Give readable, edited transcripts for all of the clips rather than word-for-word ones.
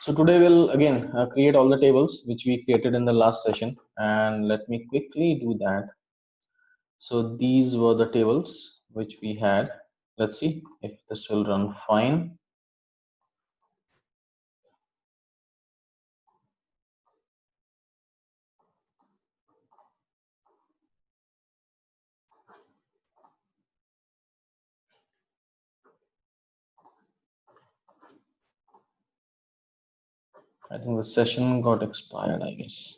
So today we'll again create all the tables which we created in the last session, and let me quickly do that. So these were the tables which we had. Let's see if this will run fine. I think the session got expired, I guess.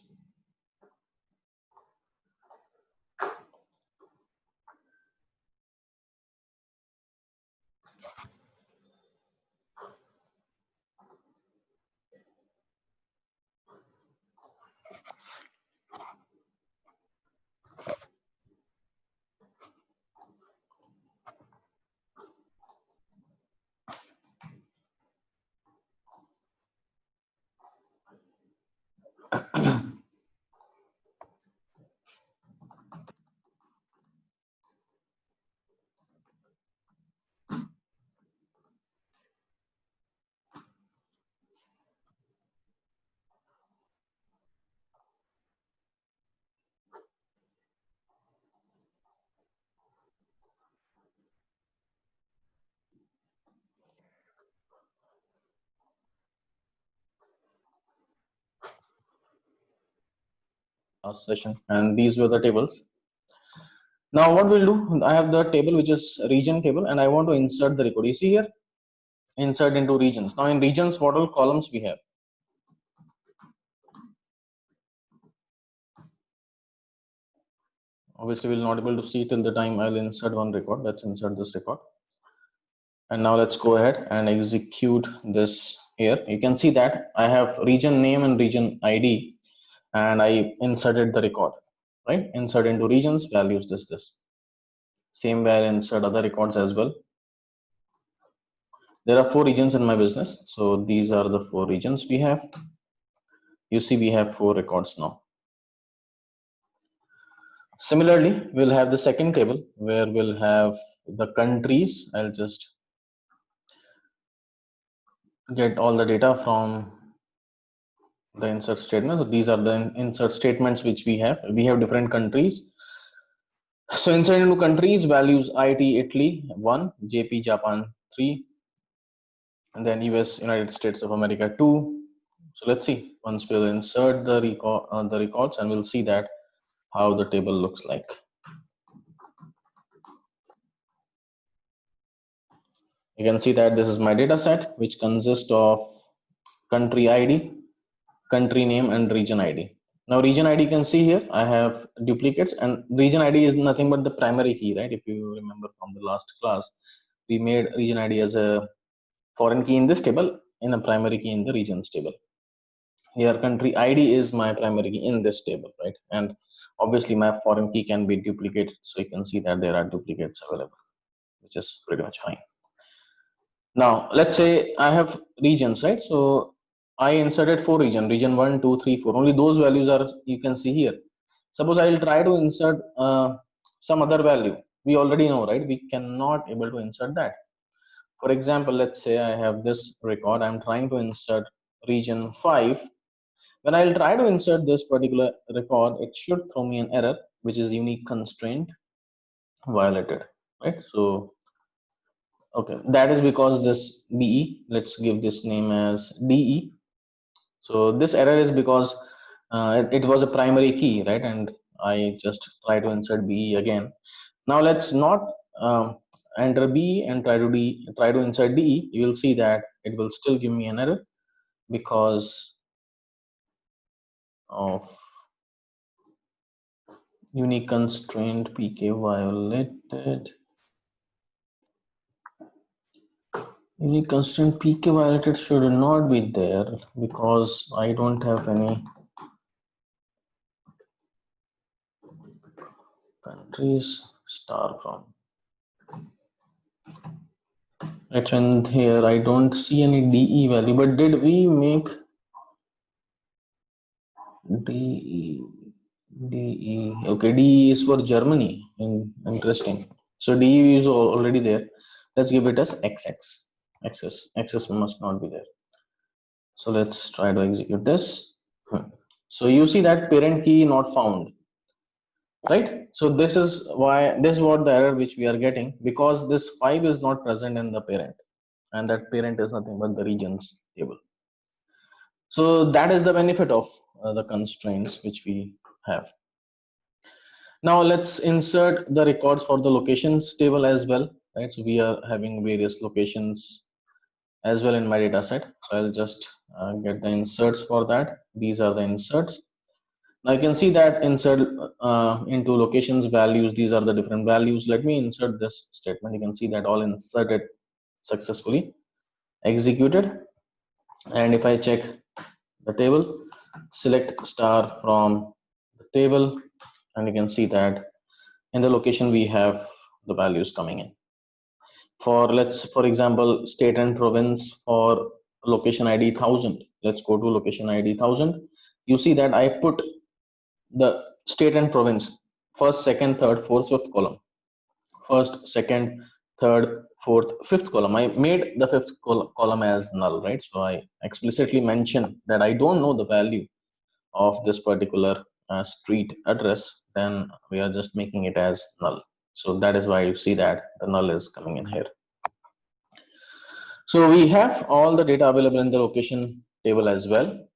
Last session, and these were the tables. Now what we'll do, I have the table which is region table, and I want to insert the record. You see here, insert into regions. Now in regions, what all columns we have? Obviously we'll not able to see till the time I'll insert one record. Let's insert this record, and now let's go ahead and execute this. Here you can see that I have region name and region ID, and I inserted the record, right? Insert into regions, values this. Same way I'll insert other records as well. There are 4 regions in my business, so these are the 4 regions we have. You see we have 4 records now. Similarly, we'll have the second table where we'll have the countries. I'll just get all the data from the insert statement. So these are the insert statements which we have. We have different countries. So insert into countries, values IT Italy 1, JP Japan 3, and then US United States of America 2. So let's see. Once we'll insert the records, and we'll see that how the table looks like. You can see that this is my data set, which consists of country ID, country name, and region ID. Now region ID, you can see here I have duplicates, and region ID is nothing but the primary key, right? If you remember from the last class, we made region ID as a foreign key in this table, in a primary key in the regions table. Here country ID is my primary key in this table, right? And obviously my foreign key can be duplicated, so you can see that there are duplicates available, which is pretty much fine. Now let's say I have regions, right? So I inserted 4 region 1, 2, 3, 4. Only those values are, you can see here. Suppose I will try to insert some other value. We already know, right? We cannot able to insert that. For example, let's say I have this record. I'm trying to insert region 5. When I'll try to insert this particular record, it should throw me an error, which is unique constraint violated, right? So okay, that is because this DE, let's give this name as DE. So this error is because it was a primary key, right? And I just try to insert BE again. Now let's not enter BE and try to insert DE. You will see that it will still give me an error because of unique constraint PK violated. Unique constraint PK violated should not be there because I don't have any countries star from. Right, and here I don't see any DE value, but did we make DE? Okay, DE is for Germany. Interesting. So DE is already there. Let's give it as XX. XS must not be there. So let's try to execute this. So you see that parent key not found, right? So this is why, this is what the error which we are getting, because this 5 is not present in the parent, and that parent is nothing but the regions table. So that is the benefit of the constraints which we have. Now let's insert the records for the locations table as well, right? So we are having various locations as well in my data set. So I'll just get the inserts for that. These are the inserts. Now you can see that insert into locations values, these are the different values. Let me insert this statement. You can see that all inserted successfully, executed. And if I check the table, select star from the table, and you can see that in the location we have the values coming in. For for example, state and province, for location ID 1000, let's go to location ID 1000. You see that I put the state and province first, second, third, fourth, fifth column. First, second, third, fourth, fifth column. I made the fifth column as null, right? So I explicitly mentioned that I don't know the value of this particular street address. Then we are just making it as null. So that is why you see that the null is coming in here. So we have all the data available in the location table as well.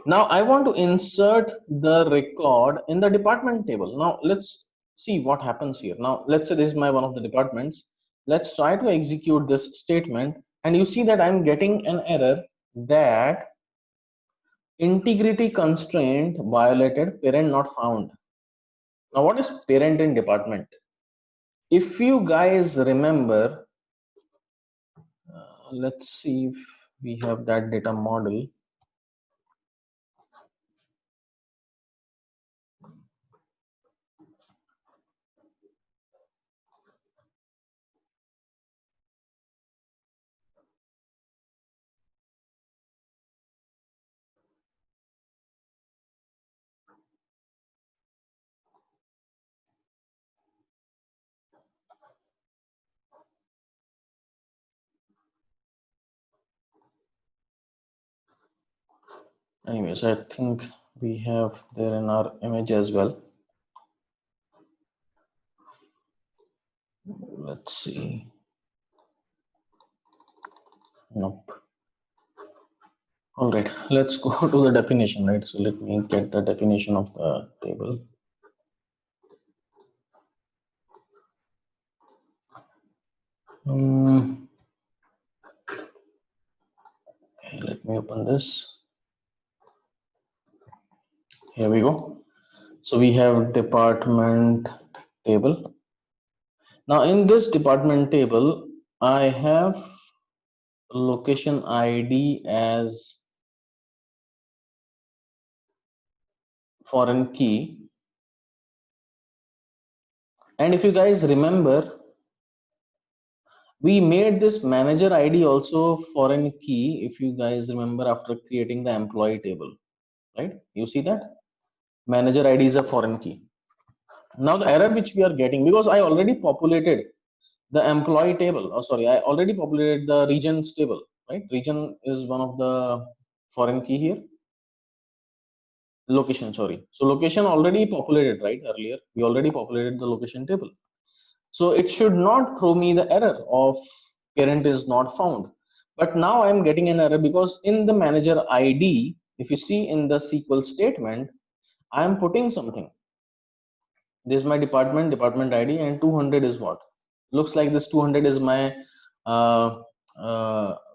Now I want to insert the record in the department table. Now let's see what happens here. Now let's say this is my one of the departments. Let's try to execute this statement, and you see that I'm getting an error that integrity constraint violated, parent not found. Now what is parent in department? If you guys remember, let's see if we have that data model. Anyways, I think we have there in our image as well. Let's see. Nope. All right, let's go to the definition, right? So let me get the definition of the table. Okay, let me open this. Here we go. So we have department table. Now in this department table, I have location ID as foreign key. And if you guys remember, we made this manager ID also foreign key, if you guys remember, after creating the employee table, right? You see that manager ID is a foreign key. Now the error which we are getting, because I already populated the employee table, I already populated the regions table, right? Region is one of the foreign key here. Location, sorry. So location already populated, right? Earlier we already populated the location table. So it should not throw me the error of parent is not found. But now I'm getting an error because in the manager ID, if you see in the SQL statement, I am putting something. This is my department ID, and 200 is what? Looks like this 200 is my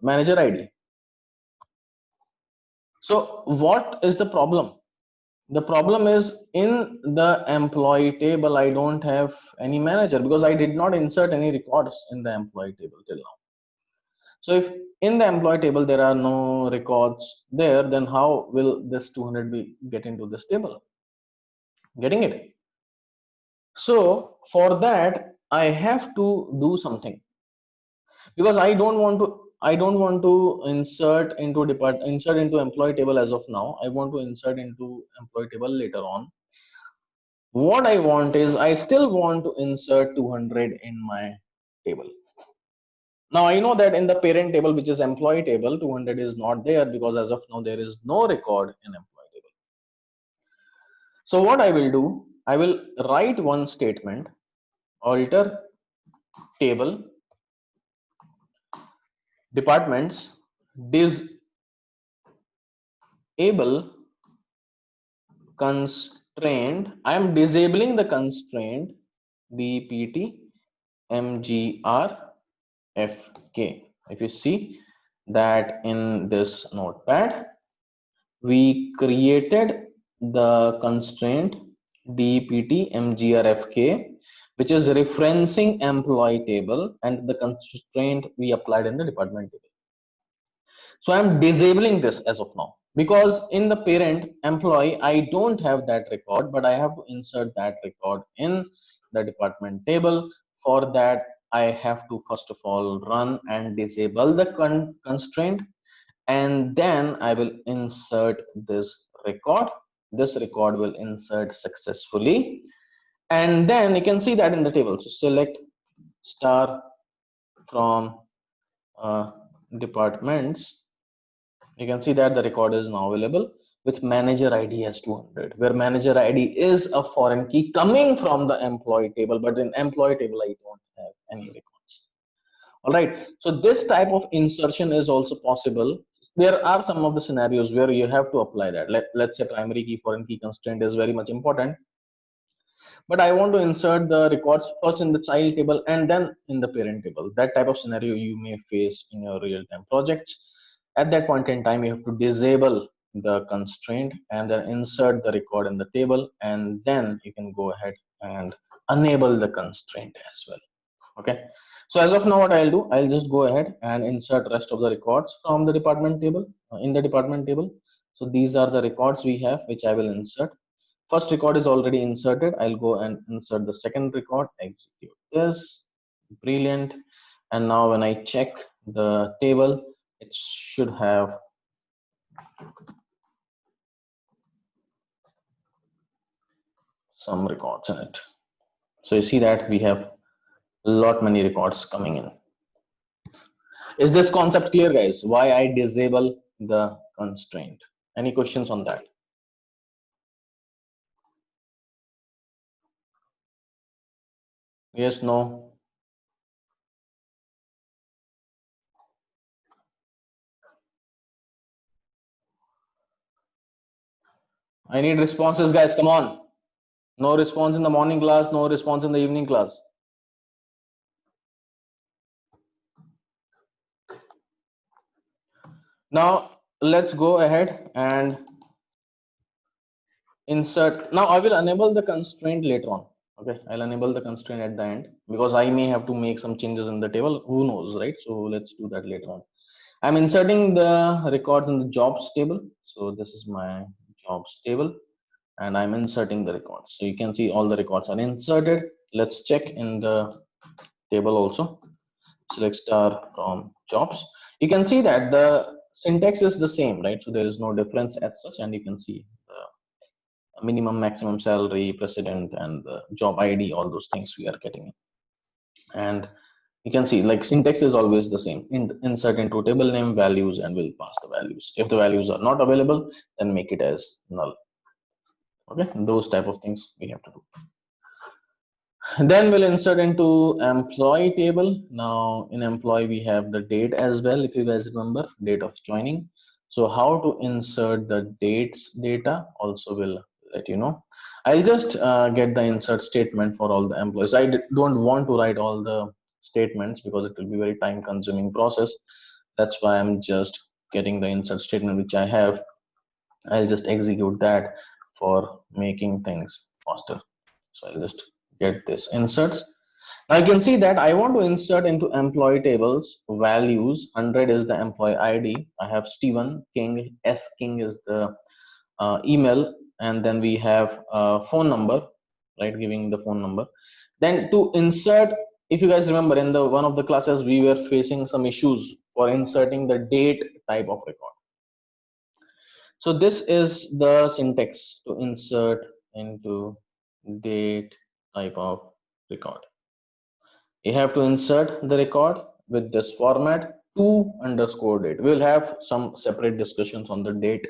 manager ID. So what is the problem? The problem is in the employee table, I don't have any manager because I did not insert any records in the employee table till now. So if in the employee table there are no records there, then how will this 200 be get into this table? Getting it? So for that, I have to do something, because I don't want to insert into employee table as of now. I want to insert into employee table later on. What I want is, I still want to insert 200 in my table. Now I know that in the parent table, which is employee table, 200 is not there because as of now there is no record in employee table. So what I will do, I will write one statement, alter table departments disable constraint. I am disabling the constraint dpt mgrfk. If you see that in this notepad, we created the constraint dpt mgrfk, which is referencing employee table, and the constraint we applied in the department table. So I'm disabling this as of now because in the parent employee, I don't have that record, but I have to insert that record in the department table. For that, I have to first of all run and disable the constraint, and then I will insert this record. This record will insert successfully, and then you can see that in the table. So select star from departments. You can see that the record is now available with manager id as 200, where manager id is a foreign key coming from the employee table, but in employee table I don't have any records. All right, so this type of insertion is also possible. There are some of the scenarios where you have to apply that. Let's say primary key foreign key constraint is very much important, but I want to insert the records first in the child table and then in the parent table. That type of scenario you may face in your real-time projects. At that point in time, you have to disable the constraint and then insert the record in the table, and then you can go ahead and enable the constraint as well. Okay, so as of now, what I'll do, I'll just go ahead and insert rest of the records from the department table in the department table. So these are the records we have, which I will insert. First record is already inserted. I'll go and insert the second record, execute this. Brilliant. And now when I check the table, it should have some records in it. So you see that we have a lot many records coming in. Is this concept clear, guys? Why I disable the constraint? Any questions on that? Yes, no? I need responses, guys. Come on. No response in the morning class, no response in the evening class. Now let's go ahead and insert. Now I will enable the constraint later on. Okay, I'll enable the constraint at the end because I may have to make some changes in the table. Who knows, right? So let's do that later on. I'm inserting the records in the jobs table. So this is my jobs table, and I'm inserting the records. So you can see all the records are inserted. Let's check in the table also. Select star from jobs. You can see that the syntax is the same, right? So there is no difference as such, and you can see the minimum, maximum salary, president, and the job ID, all those things we are getting in. And you can see like syntax is always the same. Insert into table name values and we'll pass the values. If the values are not available, then make it as null. Okay, those type of things we have to do. Then we'll insert into employee table. Now in employee we have the date as well, if you guys remember, date of joining. So how to insert the dates data also will let you know. I'll just get the insert statement for all the employees. I don't want to write all the statements because it will be very time consuming process. That's why I'm just getting the insert statement which I have. I'll just execute that for making things faster. So I'll just get this inserts. Now you can see that I want to insert into employee tables values. 100 is the employee ID. I have Stephen King. S King is the email, and then we have phone number, right? Giving the phone number. Then to insert, if you guys remember in the one of the classes, we were facing some issues for inserting the date type of record. So this is the syntax to insert into date type of record. You have to insert the record with this format, to_date. We'll have some separate discussions on the date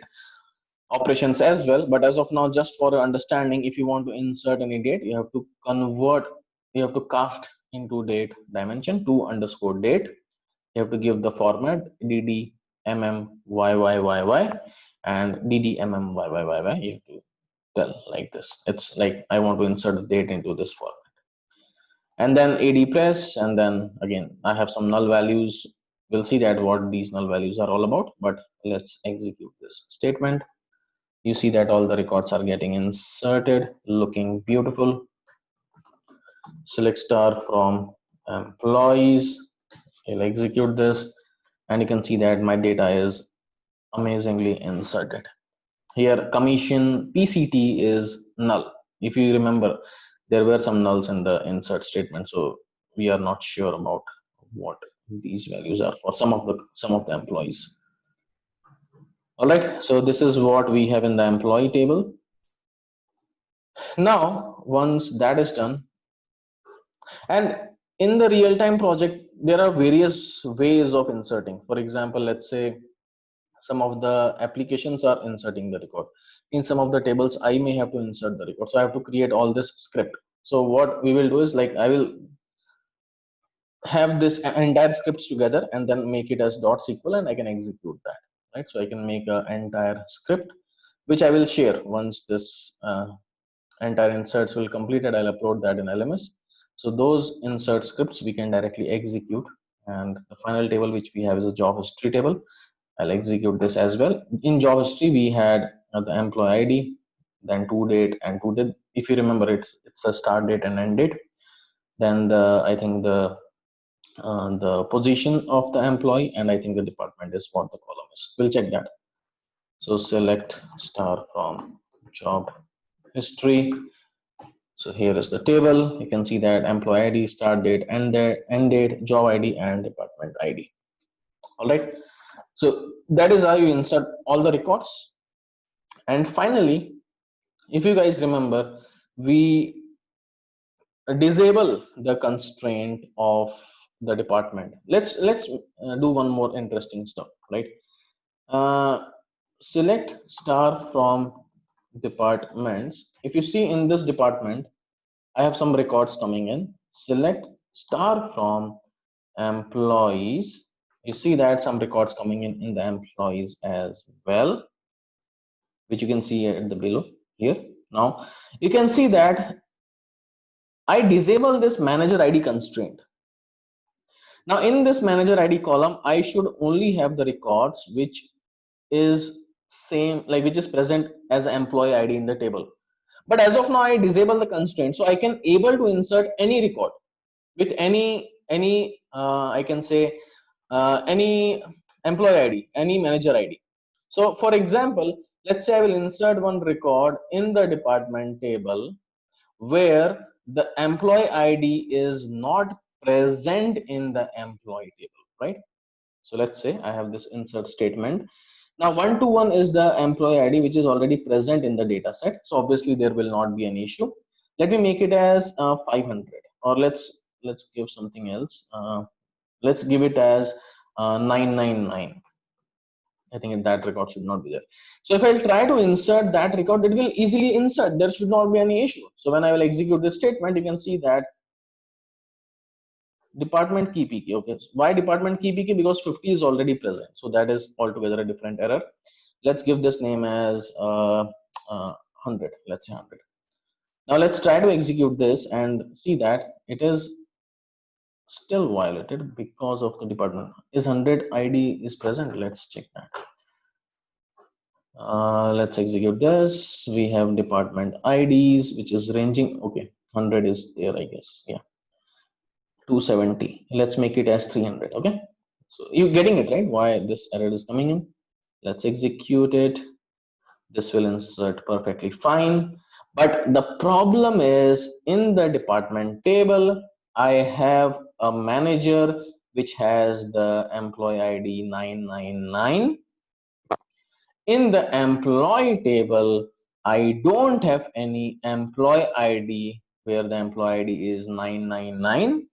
operations as well, but as of now, just for understanding, if you want to insert any date, you have to convert, you have to cast into date dimension to_date. You have to give the format dd and dd You have to tell like this. It's like I want to insert the date into this format, and then ad press, and then again I have some null values. We'll see that what these null values are all about, but let's execute this statement. You see that all the records are getting inserted, looking beautiful. Select star from employees. I'll execute this, and you can see that my data is amazingly inserted. Here commission PCT is null. If you remember, there were some nulls in the insert statement, so we are not sure about what these values are for some of the employees. All right, so this is what we have in the employee table. Now once that is done, and in the real-time project there are various ways of inserting. For example, let's say some of the applications are inserting the record. In some of the tables I may have to insert the record, so I have to create all this script. So what we will do is, like, I will have this entire scripts together and then make it as .sql, and I can execute that, right? So I can make an entire script which I will share once this entire inserts will completed. I'll upload that in LMS. So those insert scripts we can directly execute, and the final table which we have is a job history table. I'll execute this as well. In job history we had the employee ID, then to date and to date. If you remember, it's a start date and end date. Then I think the position of the employee, and I think the department is what the column is. We'll check that. So select star from job history. So here is the table. You can see that employee ID, start date, end date, job ID, and department ID. All right. So that is how you insert all the records. And finally, if you guys remember, we disable the constraint of the department. Let's do one more interesting stuff, right? Select star from departments. If you see in this department, I have some records coming in. Select star from employees. You see that some records coming in the employees as well, which you can see at the below here. Now you can see that I disable this manager ID constraint. Now in this manager ID column, I should only have the records which is same, like which is present as employee ID in the table. But as of now, I disable the constraint, so I can able to insert any record with any I can say any employee ID, any manager ID. So for example, let's say I will insert one record in the department table where the employee ID is not present in the employee table, right? So let's say I have this insert statement. Now 121 is the employee ID which is already present in the data set. So obviously there will not be an issue. Let me make it as 500, or let's give something else. Let's give it as 999. I think that record should not be there. So if I try to insert that record, it will easily insert. There should not be any issue. So when I will execute this statement, you can see that department key pk. Okay, why department key pk? Because 50 is already present, so that is altogether a different error. Let's give this name as 100. Let's say 100. Now let's try to execute this and see that it is still violated because of the department. Is 100 ID is present? Let's check that. Let's execute this. We have department IDs which is ranging. Okay, 100 is there, I guess. Yeah, 270. Let's make it as 300. Okay, so you getting it, right? Why this error is coming in? Let's execute it. This will insert perfectly fine. But the problem is in the department table, I have a manager which has the employee ID 999. In the employee table, I don't have any employee ID where the employee ID is 999.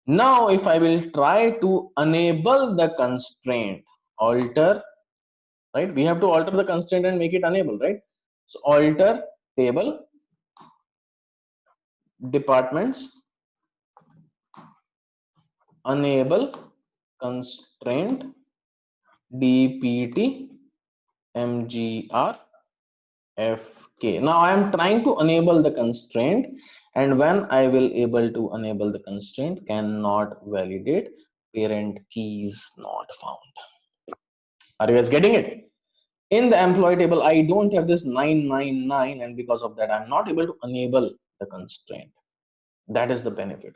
Now, if I will try to enable the constraint, alter, right? We have to alter the constraint and make it enable, right? So alter table departments enable constraint dpt mgr fk. Now I am trying to enable the constraint, and when I will able to enable the constraint, cannot validate, parent keys not found. Are you guys getting it? In the employee table, I don't have this 999, and because of that, I'm not able to enable the constraint. That is the benefit.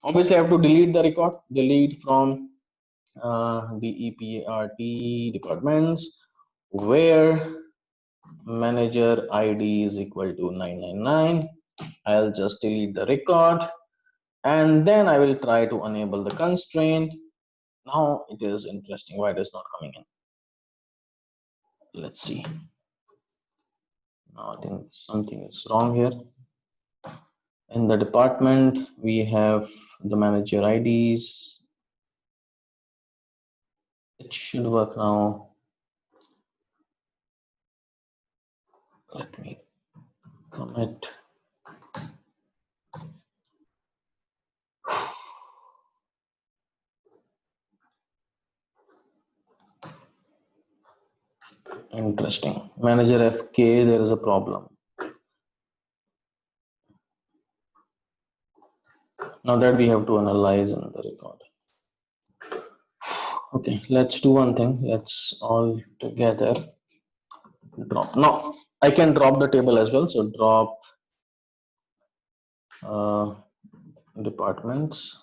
Obviously, I have to delete the record, delete from DEPART departments where manager ID is equal to 999. I'll just delete the record, and then I will try to enable the constraint. Now it is interesting why it is not coming in. Let's see. Now I think something is wrong here. In the department, we have the manager IDs. It should work now. Let me commit. Interesting. Manager FK, there is a problem. Now that we have to analyze in the record. Okay, let's do one thing. Let's all together drop. Now I can drop the table as well. So drop departments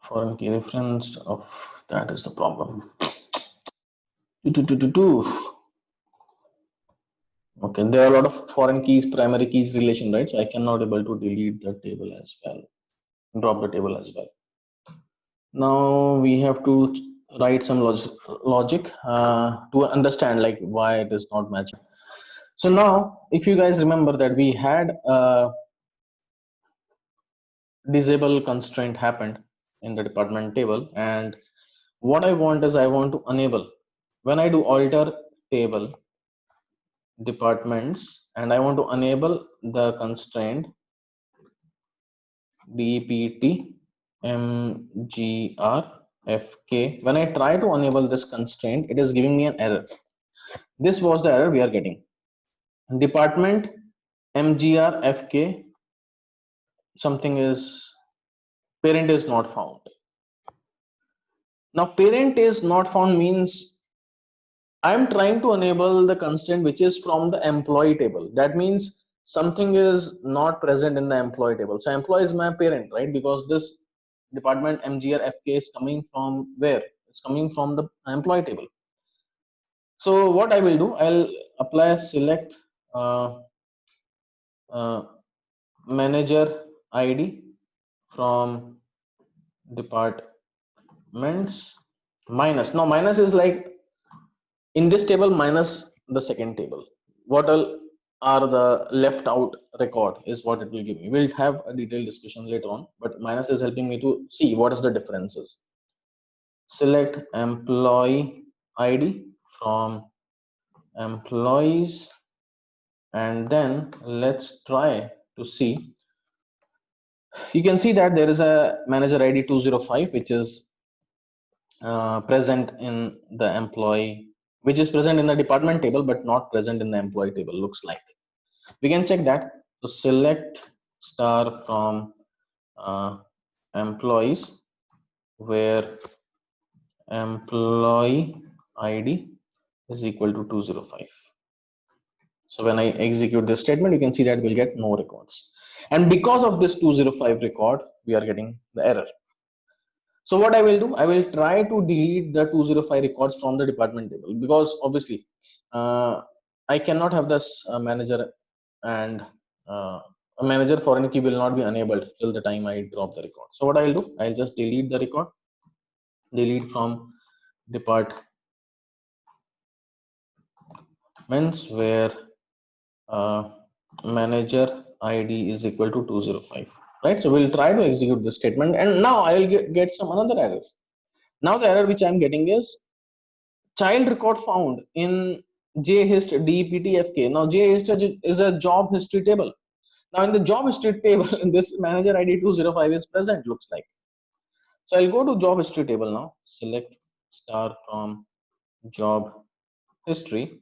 foreign key reference of that is the problem. Okay, there are a lot of foreign keys, primary keys relation, right? So I cannot able to delete the table as well, drop the table as well. Now we have to write some logic to understand like why it is not matching. So now, if you guys remember that we had a disable constraint happened in the department table, and what I want is I want to enable when I do alter table departments and I want to enable the constraint dpt mgr fk. When I try to enable this constraint, it is giving me an error. This was the error we are getting. Department mgr fk, something is parent is not found. Now parent is not found means I'm trying to enable the constraint which is from the employee table. That means something is not present in the employee table. So employee is my parent, right? Because this department mgr fk is coming from where? It's coming from the employee table. So what I will do, I'll apply a select manager ID from departments minus. Now minus is like in this table minus the second table. What all are the left out record is what it will give me. We'll have a detailed discussion later on, but minus is helping me to see what is the differences. Select employee ID from employees, and then let's try to see. You can see that there is a manager ID 205 which is present in the employee, which is present in the department table but not present in the employee table, looks like. We can check that. So select star from employees where employee ID is equal to 205. So when I execute this statement, you can see that we'll get no records. And because of this 205 record, we are getting the error. So what I will do, I will try to delete the 205 records from the department table, because obviously I cannot have this manager, and a manager foreign key will not be enabled till the time I drop the record. So what I'll do, I'll just delete the record, delete from departments where manager ID is equal to 205, right? So we'll try to execute this statement, and now I will get some another errors. Now the error which I'm getting is child record found in JHIST DPTFK. Now JHIST is a job history table. Now in the job history table, this manager ID 205 is present, looks like. So I'll go to job history table now, select star from job history,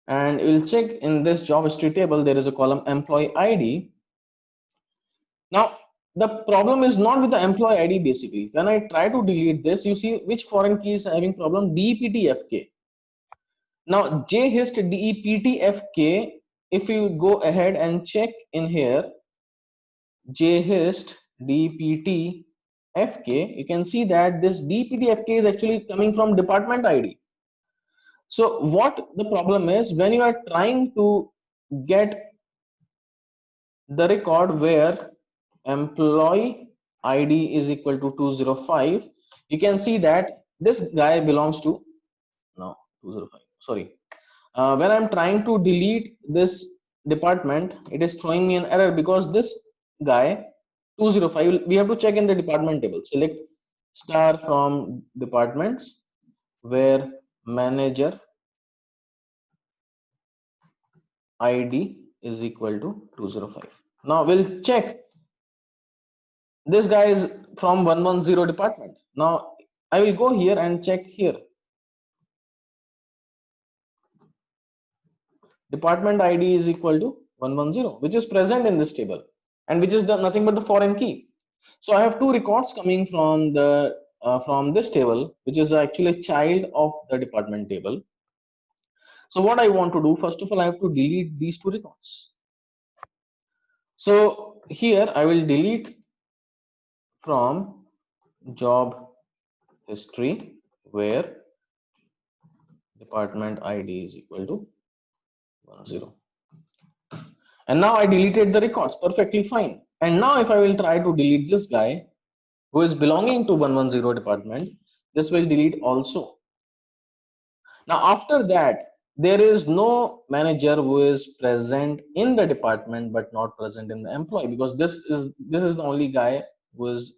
and we'll check in this job history table, there is a column employee ID. Now, the problem is not with the employee ID basically. When I try to delete this, you see which foreign key is having problem, DEPTFK. Now, JHIST DEPTFK, if you go ahead and check in here, JHIST DPTFK, you can see that this DPTFK is actually coming from department ID. So what the problem is, when you are trying to get the record where employee ID is equal to 205, you can see that this guy belongs to, no, 205, sorry. When I'm trying to delete this department, it is throwing me an error because this guy 205, we have to check in the department table, select star from departments where manager ID is equal to 205. Now we'll check, this guy is from 110 department. Now I will go here and check here, department ID is equal to 110, which is present in this table and which is nothing but the foreign key. So I have two records coming from the from this table, which is actually a child of the department table. So what I want to do, first of all, I have to delete these two records. So here I will delete from job history where department ID is equal to 10. And now I deleted the records, perfectly fine. And now if I will try to delete this guy who is belonging to 110 department, this will delete also. Now after that, there is no manager who is present in the department but not present in the employee, because this is the only guy who is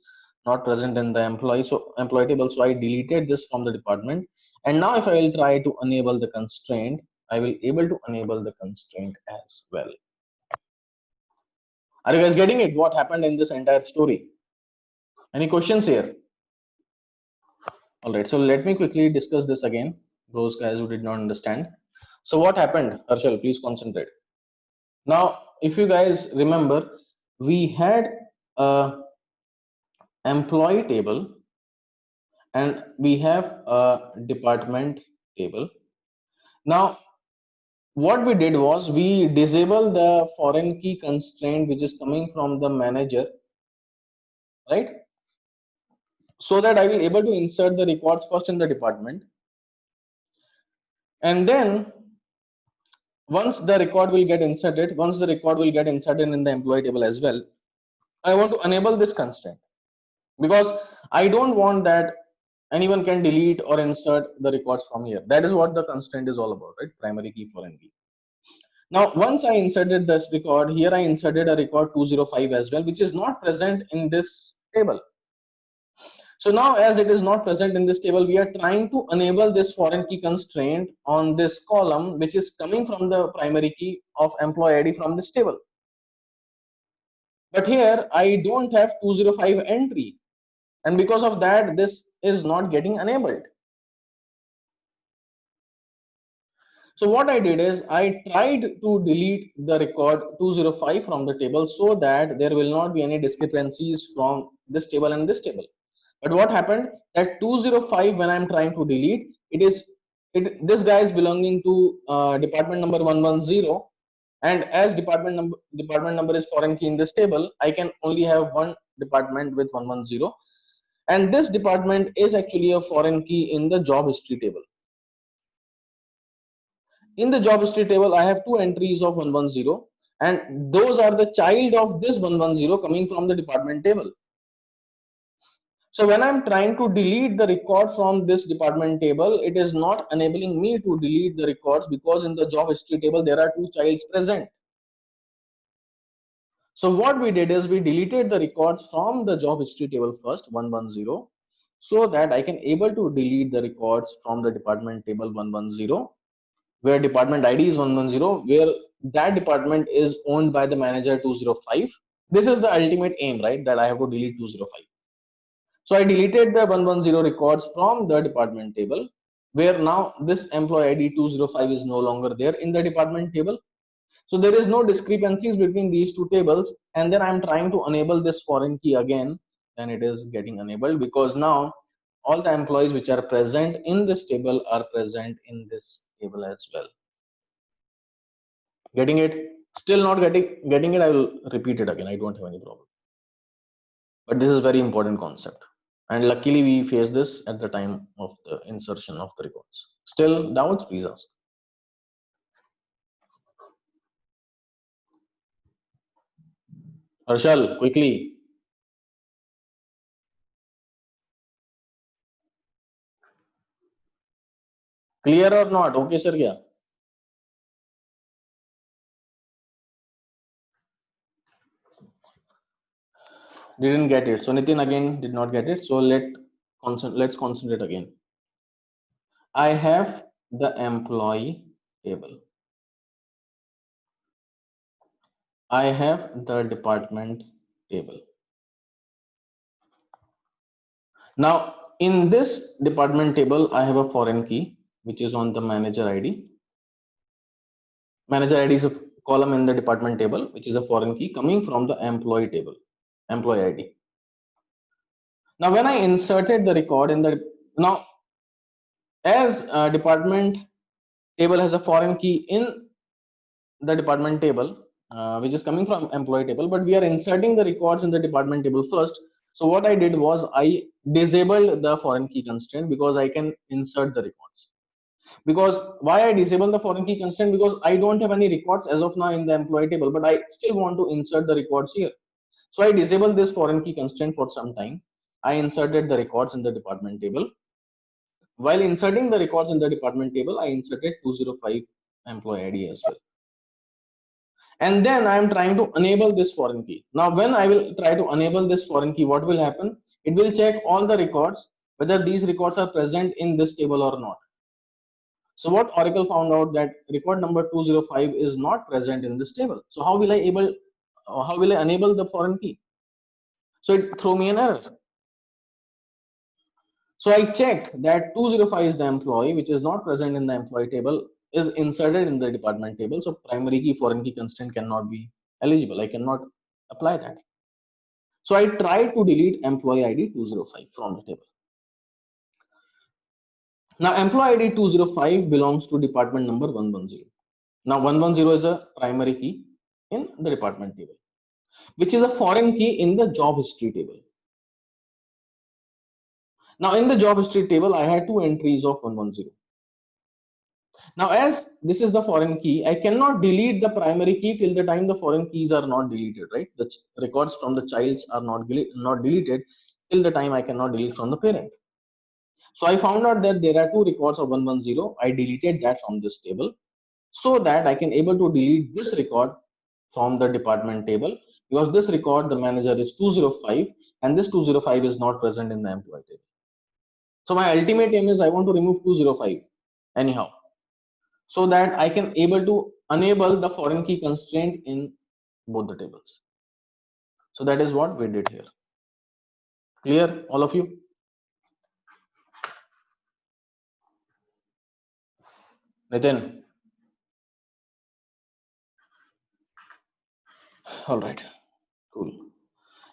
not present in the employee table. So I deleted this from the department. And now if I will try to enable the constraint, I will able to enable the constraint as well. Are you guys getting it? What happened in this entire story? Any questions here? All right, so let me quickly discuss this again, those guys who did not understand. So what happened? Harshal, please concentrate. Now, if you guys remember, we had a employee table and we have a department table. Now, what we did was we disable the foreign key constraint which is coming from the manager, right? So that I will able to insert the records first in the department, and then once the record will get inserted, in the employee table as well, I want to enable this constraint because I don't want that anyone can delete or insert the records from here. That is what the constraint is all about, right? Primary key, foreign key. Now, once I inserted this record here, I inserted a record 205 as well, which is not present in this table. So now as it is not present in this table, we are trying to enable this foreign key constraint on this column, which is coming from the primary key of employee ID from this table. But here I don't have 205 entry, and because of that, this is not getting enabled. So what I did is I tried to delete the record 205 from the table so that there will not be any discrepancies from this table and this table. But what happened, that 205, when I'm trying to delete, this guy is belonging to department number 110, and as department number is foreign key in this table, I can only have one department with 110, and this department is actually a foreign key in the job history table. In the job history table, I have two entries of 110, and those are the child of this 110 coming from the department table. So when I'm trying to delete the record from this department table, it is not enabling me to delete the records because in the job history table, there are two childs present. So what we did is we deleted the records from the job history table first, 110, so that I can able to delete the records from the department table 110, where department ID is 110, where that department is owned by the manager 205. This is the ultimate aim, right? That I have to delete 205. So I deleted the 110 records from the department table, where now this employee ID 205 is no longer there in the department table. So there is no discrepancies between these two tables. And then I'm trying to enable this foreign key again, and it is getting enabled because now all the employees which are present in this table are present in this table as well. Getting it? Still not getting it? I will repeat it again. I don't have any problem. But this is very important concept. And luckily we face this at the time of the insertion of the records. Still doubts, please ask. Harshal, quickly. Clear or not? Okay, sir, yeah. Didn't get it. So Nitin again did not get it. So let's concentrate again. I have the employee table. I have the department table. Now in this department table, I have a foreign key which is on the manager ID. Manager ID is a column in the department table, which is a foreign key coming from the employee table, employee ID. Now when I inserted the record in the, now as department table has a foreign key in the department table, which is coming from employee table, but we are inserting the records in the department table first. So what I did was I disabled the foreign key constraint because I can insert the records. Because why I disable the foreign key constraint? Because I don't have any records as of now in the employee table, but I still want to insert the records here. So I disabled this foreign key constraint for some time. I inserted the records in the department table. While inserting the records in the department table, I inserted 205 employee ID as well. And then I am trying to enable this foreign key. Now, when I will try to enable this foreign key, what will happen? It will check all the records, whether these records are present in this table or not. So what Oracle found out that record number 205 is not present in this table. So how will I enable the foreign key? So it threw me an error. So I checked that 205 is the employee, which is not present in the employee table, is inserted in the department table. So primary key foreign key constraint cannot be eligible. I cannot apply that. So I tried to delete employee ID 205 from the table. Now employee ID 205 belongs to department number 110. Now 110 is a primary key in the department table, which is a foreign key in the job history table. Now in the job history table, I had two entries of 110. Now as this is the foreign key, I cannot delete the primary key till the time the foreign keys are not deleted, right? The records from the childs are not deleted till the time I cannot delete from the parent. So I found out that there are two records of 110. I deleted that from this table so that I can able to delete this record from the department table, because this record, the manager is 205 and this 205 is not present in the employee table. So my ultimate aim is I want to remove 205 anyhow, so that I can able to enable the foreign key constraint in both the tables. So that is what we did here. Clear, all of you? Nitin? All right, cool.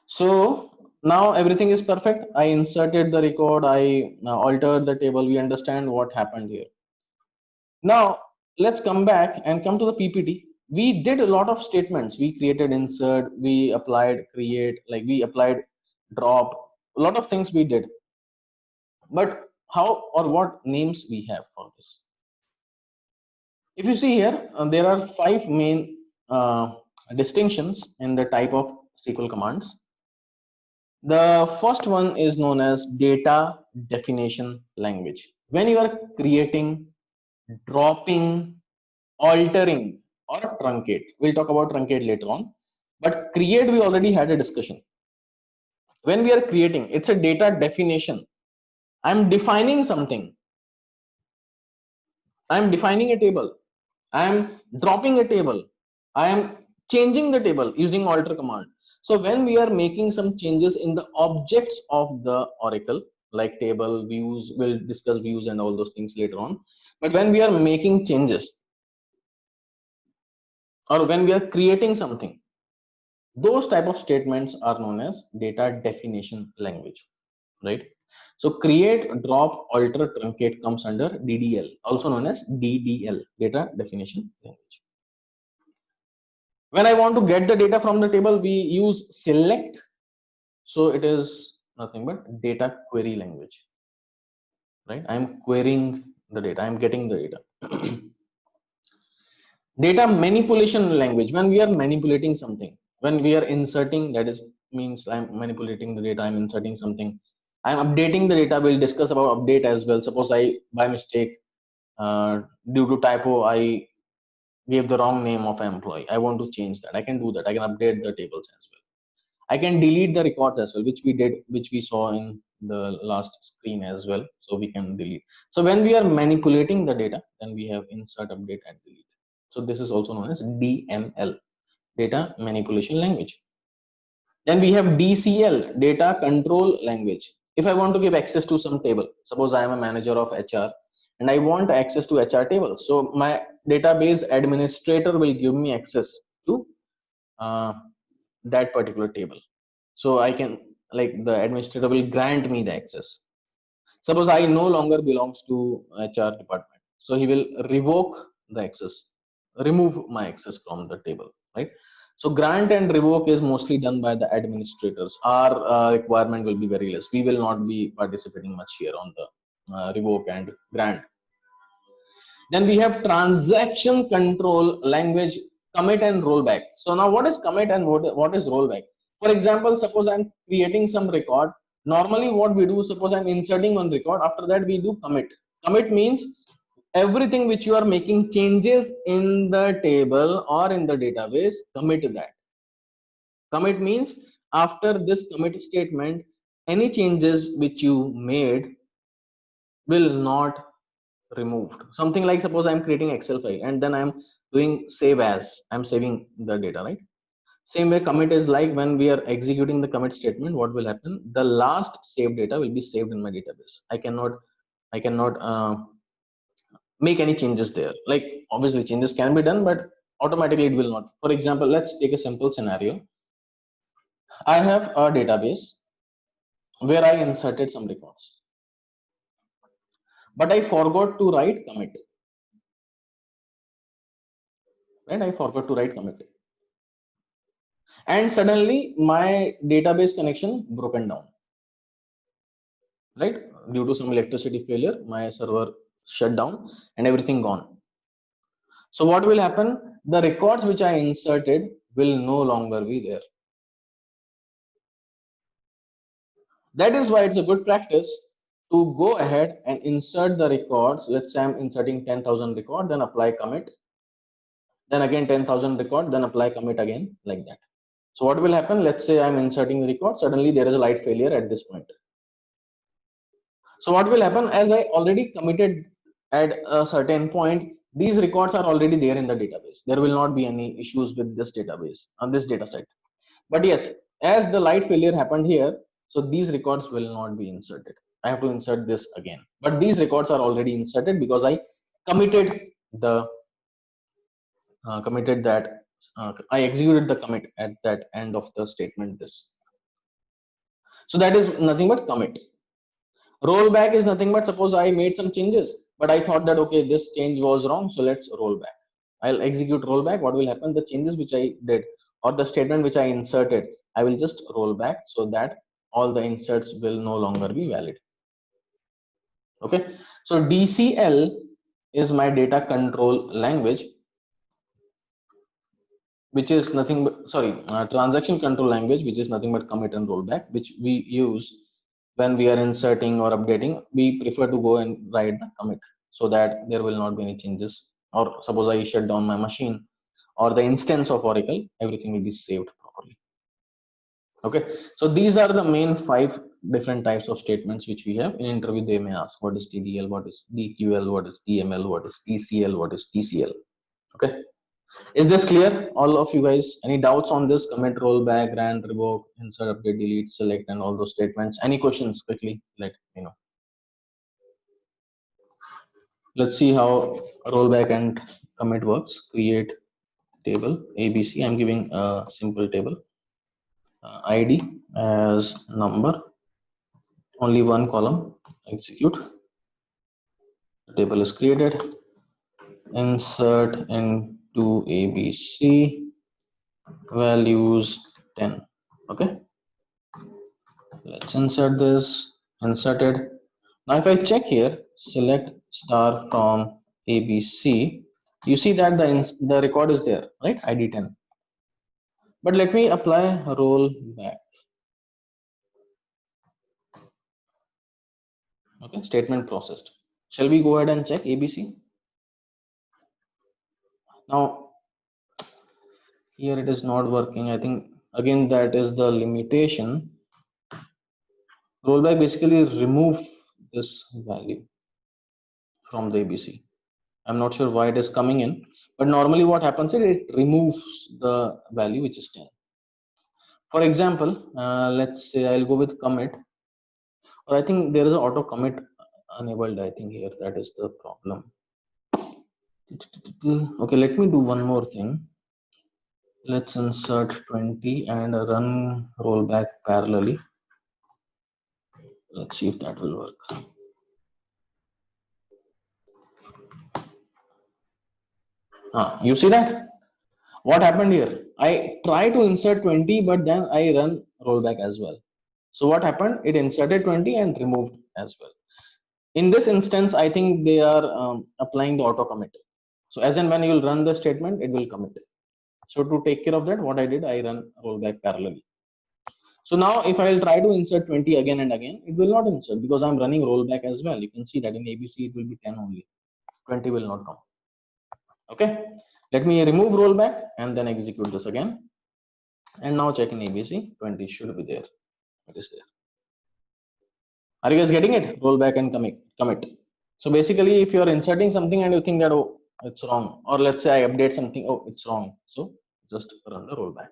So now everything is perfect. I inserted the record, I altered the table. We understand what happened here. Now let's come back and come to the PPT. We did a lot of statements. We created insert, we applied create, like we applied drop, a lot of things we did. But how or what names we have for this? If you see here, there are five main distinctions in the type of SQL commands. The first one is known as data definition language. When you are creating, dropping, altering, or truncate, we'll talk about truncate later on. But create, we already had a discussion. When we are creating, it's a data definition. I'm defining something. I'm defining a table. I'm dropping a table. I am changing the table using alter command. So when we are making some changes in the objects of the Oracle, like table, views, we'll discuss views and all those things later on. But when we are making changes or when we are creating something, those type of statements are known as data definition language, right? So create, drop, alter, truncate comes under DDL, also known as DDL, data definition language. When I want to get the data from the table, we use select. So it is nothing but data query language, right? I'm querying the data, I'm getting the data. Data manipulation language, when we are manipulating something, when we are inserting, that is means I'm manipulating the data, I'm inserting something, I'm updating the data. We'll discuss about update as well. Suppose I by mistake, due to typo, I gave the wrong name of an employee. I want to change that. I can do that. I can update the tables as well. I can delete the records as well, which we did, which we saw in the last screen as well. So we can delete. So when we are manipulating the data, then we have insert, update, and delete. So this is also known as DML, data manipulation language. Then we have DCL, data control language. If I want to give access to some table, suppose I am a manager of HR and I want access to HR table. So my database administrator will give me access to uh, that particular table. So I can, like, the administrator will grant me the access. Suppose I no longer belongs to HR department. So he will revoke the access, remove my access from the table, right? So grant and revoke is mostly done by the administrators. Our requirement will be very less. We will not be participating much here on the revoke and grant. Then we have transaction control language, commit and rollback. So now what is commit and what is rollback? For example, suppose I'm creating some record. Normally what we do, suppose I'm inserting one record, after that we do commit. Commit means everything which you are making changes in the table or in the database, commit that. Commit means after this commit statement, any changes which you made will not removed. Something like, suppose I'm creating Excel file and then I'm doing save as, I'm saving the data, right? Same way commit is like, when we are executing the commit statement, what will happen? The last saved data will be saved in my database. I cannot make any changes there. Like, obviously changes can be done, but automatically it will not. For example, let's take a simple scenario. I have a database where I inserted some records, but I forgot to write commit, right? I forgot to write commit, and suddenly my database connection broken down, right? Due to some electricity failure, my server shut down and everything gone. So what will happen? The records which I inserted will no longer be there. That is why it's a good practice to go ahead and insert the records. Let's say I'm inserting 10,000 record, then apply commit, then again 10,000 record, then apply commit again, like that. So what will happen? Let's say I'm inserting the record, suddenly there is a light failure at this point. So what will happen, as I already committed at a certain point, these records are already there in the database. There will not be any issues with this database on this data set. But yes, as the light failure happened here, so these records will not be inserted. I have to insert this again. But these records are already inserted because I committed the committed that I executed the commit at that end of the statement this. So that is nothing but commit. Rollback is nothing but, suppose I made some changes, but I thought that, okay, this change was wrong, so let's roll back. I'll execute rollback. What will happen? The changes which I did or the statement which I inserted, I will just roll back so that all the inserts will no longer be valid. Okay, so DCL is my data control language, which is nothing but, sorry, transaction control language, which is nothing but commit and rollback, which we use when we are inserting or updating. We prefer to go and write the commit so that there will not be any changes. Or suppose I shut down my machine or the instance of Oracle, everything will be saved properly. Okay, so these are the main 5 different types of statements which we have. In interview they may ask what is TDL, what is DQL, what is DML, what is TCL, what is TCL. Okay, is this clear, all of you guys? Any doubts on this? Commit, rollback, rand, revoke, insert, update, delete, select, and all those statements. Any questions? Quickly let me know. Let's see how rollback and commit works. Create table ABC. I'm giving a simple table. ID as number, only one column. Execute. The table is created. Insert into ABC values 10. Okay. Let's insert this. Inserted. Now if I check here, select star from ABC, you see that the record is there, right? ID 10. But let me apply roll back. Okay, statement processed. Shall we go ahead and check ABC? Now here it is not working. I think again that is the limitation. Rollback basically remove this value from the ABC. I'm not sure why it is coming in, but normally what happens is it removes the value which is 10. For example, let's say I'll go with commit, or I think there is an auto commit enabled. I think here that is the problem. Okay, let me do one more thing. Let's insert 20 and run rollback parallelly. Let's see if that will work. You see that? What happened here? I try to insert 20, but then I run rollback as well. So what happened? It inserted 20 and removed as well. In this instance, I think they are applying the auto commit. So as and when you will run the statement, it will commit. So to take care of that, what I did, I run rollback parallelly. So now if I will try to insert 20 again and again, it will not insert because I'm running rollback as well. You can see that in ABC, it will be 10 only. 20 will not come. Okay, let me remove rollback and then execute this again. And now check in ABC, 20 should be there. It is there. Are you guys getting it? Rollback and commit. So basically, if you are inserting something and you think that, oh, it's wrong, or let's say I update something, oh, it's wrong. So just run the rollback.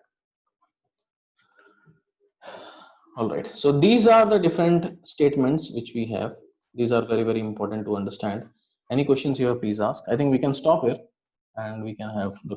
All right. So these are the different statements which we have. These are very, very important to understand. Any questions here, please ask. I think we can stop here and we can have the